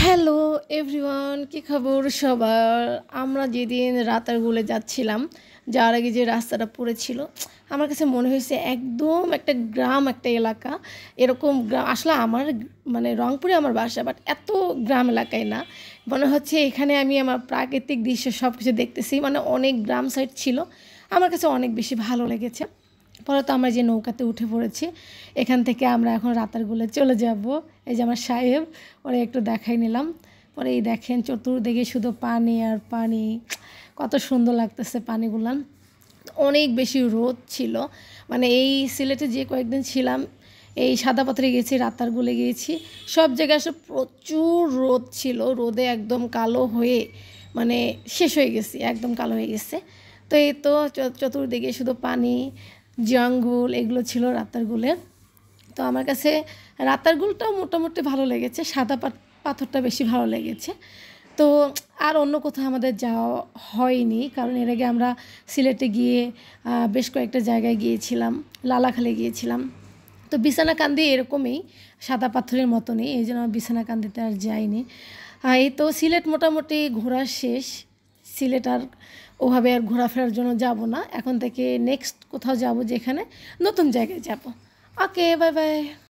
Hello everyone, কি খবর সবার? আমরা যেদিন রাতারগুলে যাচ্ছিলাম, যাওয়ার আগে যে রাস্তাটা পড়েছিল, আমার কাছে মনে হয়েছে একদম একটা গ্রাম, একটা এলাকা। এরকম গ্রাম আসলে আমার মানে রংপুরে আমার বাসা, বাট এত গ্রাম এলাকায় না। মনে হচ্ছে এখানে আমি আমার প্রাকৃতিক দৃশ্য সব কিছু দেখতেছি, মানে অনেক গ্রাম সাইড ছিল। আমার কাছে অনেক বেশি ভালো লেগেছে। পরে তো আমরা যে নৌকাতে উঠে পড়েছি, এখান থেকে আমরা এখন রাতারগুলে চলে যাব। এই যে আমার সাহেব, ওরা একটু দেখাই নিলাম। পরে এই দেখেন চতুর্দিকে শুধু পানি আর পানি, কত সুন্দর লাগতেছে পানিগুলান। অনেক বেশি রোদ ছিল, মানে এই সিলেটে যে কয়েকদিন ছিলাম, এই সাদা পাথরে গেছি, রাতারগুলে গিয়েছি, সব জায়গায় আসলে প্রচুর রোদ ছিল। রোদে একদম কালো হয়ে মানে শেষ হয়ে গেছি, একদম কালো হয়ে গেছে। তো এই তো চতুর্দিকে শুধু পানি, জঙ্গল, এগুলো ছিল রাতারগুলের। তো আমার কাছে রাতারগুলটাও মোটামুটি ভালো লেগেছে, সাদা পাথরটা বেশি ভালো লেগেছে। তো আর অন্য কোথাও আমাদের যাওয়া হয়নি, কারণ এর আগে আমরা সিলেটে গিয়ে বেশ কয়েকটা জায়গায় গিয়েছিলাম, লালাখালে গিয়েছিলাম। তো বিছানাকান্দি এরকমই সাদা পাথরের মতনই, এই জন্য বিছানাকান্দিতে আর যাইনি। এই তো সিলেট মোটামুটি ঘোরা শেষ। সিলেট আর ওভাবে আর ঘোরাফেরার জন্য যাব না, এখন থেকে নেক্সট কোথাও যাব, যেখানে নতুন জায়গায় যাব। ওকে, বাই বাই।